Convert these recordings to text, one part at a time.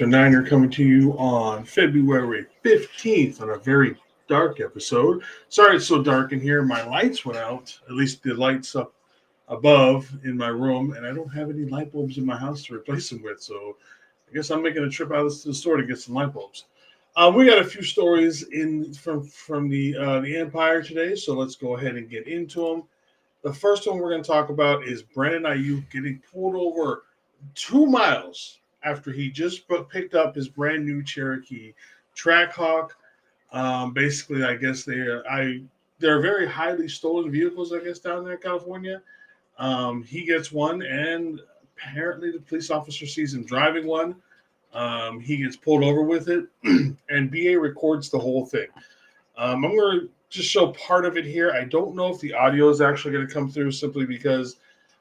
Dr. Niner coming to you on February 15th on a very dark episode. Sorry it's so dark in here. My lights went out, at least the lights up above in my room, and I don't have any light bulbs in my house to replace them with. So I guess I'm making a trip out to the store to get some light bulbs. We got a few stories from the Empire today, so let's go ahead and get into them. The first one we're going to talk about is Brandon Ayuk getting pulled over 2 miles after he just picked up his brand new Cherokee Trackhawk. Basically, I guess they're very highly stolen vehicles, I guess, down there in California. He gets one, and apparently the police officer sees him driving one. He gets pulled over with it, and BA records the whole thing. I'm going to just show part of it here. I don't know if the audio is actually going to come through simply because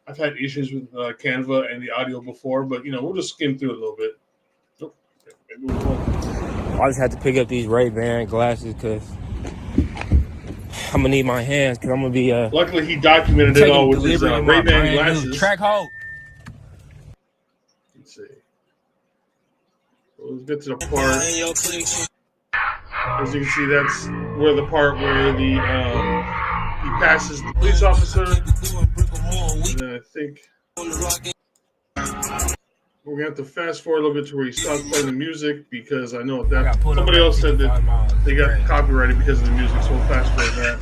I've had issues with Canva and the audio before, but, we'll just skim through it a little bit. Oh, maybe we won't. I just had to pick up these Ray-Ban glasses because I'm going to need my hands because I'm going to be... Luckily, he documented it all with his Ray-Ban glasses. Track hold. Let's see. Let's get to the part. As you can see, that's where the part where he passes the police officer. And then I think we're going to have to fast forward a little bit to where he stops playing the music because I know that somebody else said that they got copyrighted because of the music, so we'll fast forward that.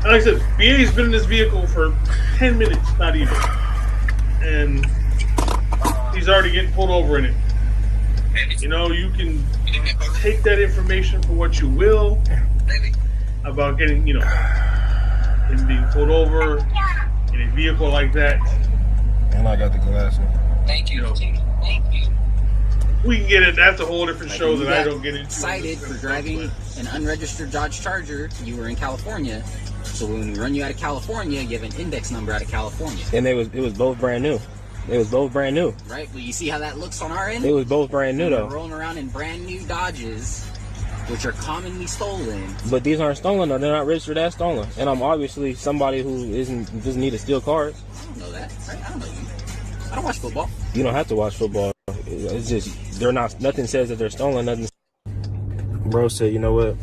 And like I said, BA's been in this vehicle for 10 minutes, not even. And he's already getting pulled over in it. You can take that information for what you will about getting, him being pulled over in a vehicle like that. And I got the glasses. Thank you. Thank you. We can get it. That's a whole different show that I don't get into. Cited for driving an unregistered Dodge Charger. You were in California. So when we run you out of California, you have an index number out of California. And it was both brand new. It was both brand new. Right? Well, you see how that looks on our end? It was both brand new, though. We're rolling around in brand new Dodges, which are commonly stolen. But these aren't stolen, though. They're not registered as stolen. And I'm obviously somebody who doesn't need to steal cars. I don't know that. Right? I don't know you. I don't watch football. You don't have to watch football. It's just, they're not, nothing says that they're stolen. Nothing. Bro said, you know what?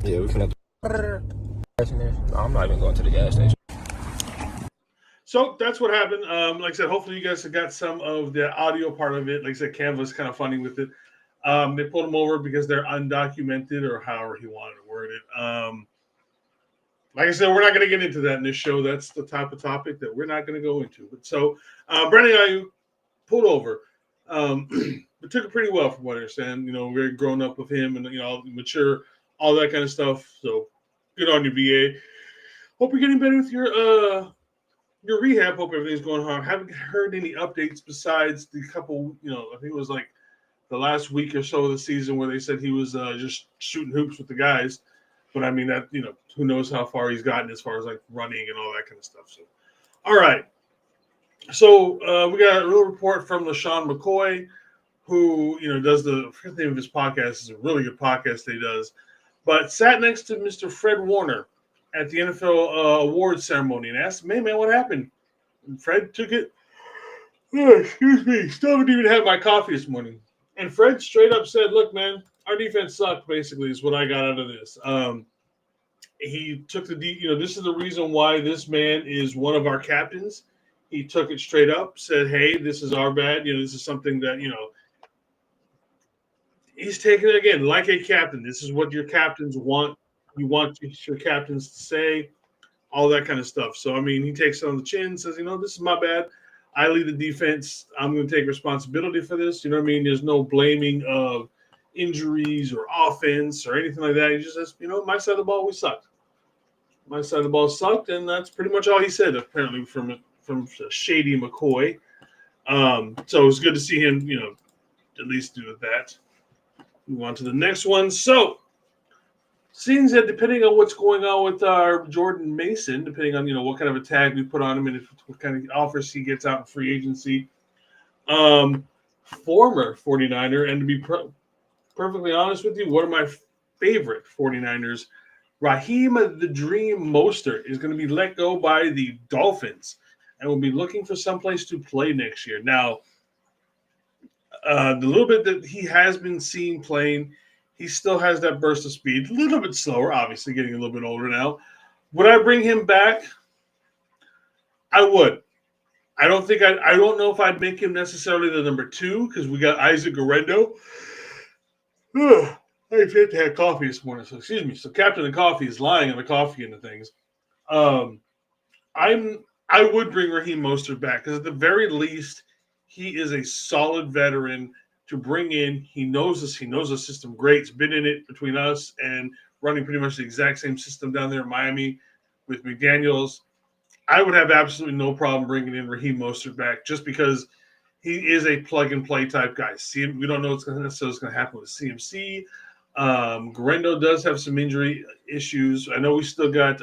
Yeah, we can have to. No, I'm not even going to the gas station. So that's what happened. Like I said, hopefully you guys have got some of the audio part of it. Like I said, Canva's kind of funny with it. They pulled them over because they're undocumented or however he wanted to word it. Like I said, we're not going to get into that in this show. That's the type of topic that we're not going to go into. But so Brandon Ayuk pulled over. But took it pretty well from what I understand. Very grown up with him and, mature, all that kind of stuff. So good on you, VA. Hope you're getting better with your rehab. Hope everything's going on. Haven't heard any updates besides the couple, I think it was like the last week or so of the season where they said he was just shooting hoops with the guys. But I mean, that, who knows how far he's gotten as far as like running and all that kind of stuff. So, all right. So we got a little report from LaShawn McCoy, who, does I forget the name of his podcast. It's a really good podcast that he does. But sat next to Mr. Fred Warner at the NFL awards ceremony and asked him, hey, man, what happened? And Fred took it. Oh, excuse me. Still haven't even had my coffee this morning. And Fred straight up said, look, man, our defense sucked, basically, is what I got out of this. He took this is the reason why this man is one of our captains. He took it straight up, said, hey, this is our bad. This is something that, he's taking it again like a captain. This is what your captains want. You want your captains to say, all that kind of stuff. So, I mean, he takes it on the chin, says, this is my bad. I lead the defense. I'm going to take responsibility for this. You know what I mean? There's no blaming of injuries or offense or anything like that. He just says, my side of the ball, we sucked. My side of the ball sucked, and that's pretty much all he said, apparently, from Shady McCoy. So it was good to see him, at least do that. Move on to the next one. So, seems that depending on what's going on with our Jordan Mason, depending on, what kind of a tag we put on him and what kind of offers he gets out in free agency, former 49er, and to be perfectly honest with you, one of my favorite 49ers, Raheem the Dream Mostert, is going to be let go by the Dolphins and will be looking for someplace to play next year. Now, The little bit that he has been seen playing, he still has that burst of speed. A little bit slower, obviously, getting a little bit older now. Would I bring him back? I would. I don't know if I'd make him necessarily the number 2 because we got Isaac Guerrero. I had to have coffee this morning, so excuse me. So Captain of Coffee is lying on the coffee and the things. I would bring Raheem Mostert back because at the very least, he is a solid veteran to bring in. He knows us. He knows the system great. He's been in it between us and running pretty much the exact same system down there in Miami with McDaniels. I would have absolutely no problem bringing in Raheem Mostert back just because he is a plug-and-play type guy. We don't know what's going to happen with CMC. Guerrero does have some injury issues. I know we still got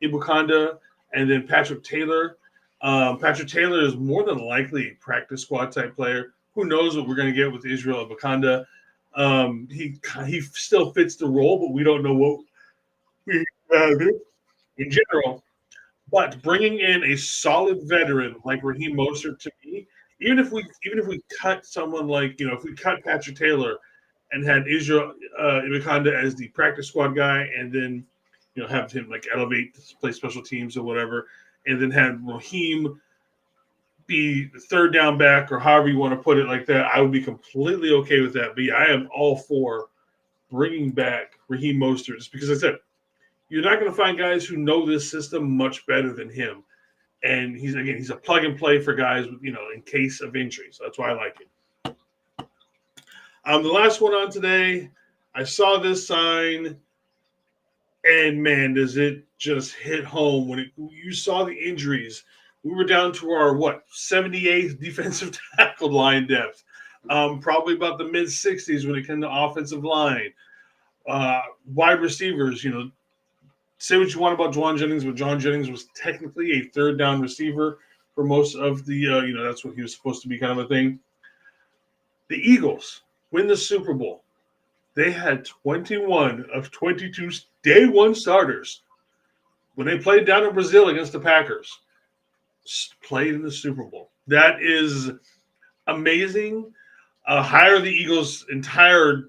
Ibukanda and then Patrick Taylor. Patrick Taylor is more than likely a practice squad type player. Who knows what we're going to get with Israel Ibukanda. He still fits the role, but we don't know what we have in general. But bringing in a solid veteran like Raheem Mostert to me, even if we cut someone like, if we cut Patrick Taylor and had Israel Ibukanda as the practice squad guy, and then have him like elevate to play special teams or whatever, and then have Raheem be the third down back or however you want to put it like that, I would be completely okay with that. But yeah, I am all for bringing back Raheem Mostert just because I said you're not going to find guys who know this system much better than him. And he's a plug and play for guys, in case of injury. So that's why I like it. The last one on today, I saw this sign, and man, does it just hit home when you saw the injuries. We were down to our 78th defensive tackle line depth, probably about the mid 60s when it came to offensive line, wide receivers. Say what you want about Juwan Jennings, but Juwan Jennings was technically a third down receiver for most of the, that's what he was supposed to be, kind of a thing. The Eagles win the Super Bowl. They had 21 of 22 day one starters when they played down in Brazil against the Packers, played in the Super Bowl. That is amazing. Hire the Eagles' entire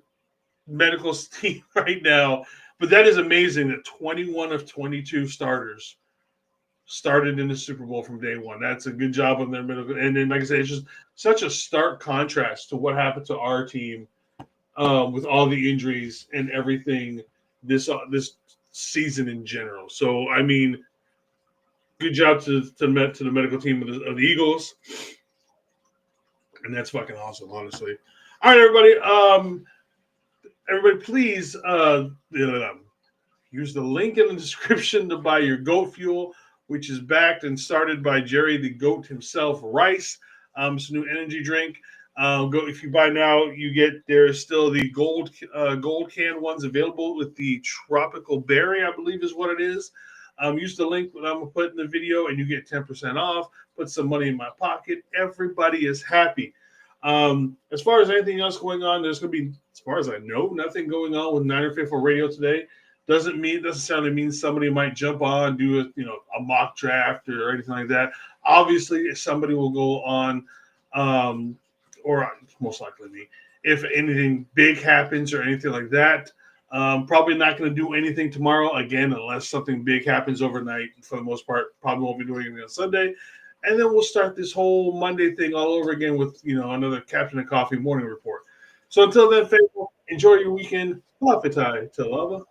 medical team right now. But that is amazing that 21 of 22 starters started in the Super Bowl from day one. That's a good job on their medical. And then, like I said, it's just such a stark contrast to what happened to our team with all the injuries and everything this season in general. So, I mean, good job to the medical team of the Eagles. And that's fucking awesome, honestly. All right, everybody. Everybody, please use the link in the description to buy your goat fuel, which is backed and started by Jerry the Goat himself, Rice. It's a new energy drink. If you buy now, there's still the gold can ones available with the tropical berry, I believe is what it is. Use the link that I'm going to put in the video and you get 10% off. Put some money in my pocket. Everybody is happy. As far as anything else going on, there's going to be, as far as I know, nothing going on with Niner Faithful Radio today. Doesn't necessarily mean somebody might jump on and do a mock draft or anything like that. Obviously, somebody will go on, or most likely me, if anything big happens or anything like that. Probably not going to do anything tomorrow again, unless something big happens overnight. For the most part, probably won't be doing anything on Sunday. And then we'll start this whole Monday thing all over again with, another Captain of Coffee morning report. So until then, faithful, enjoy your weekend. Lafitai Talava.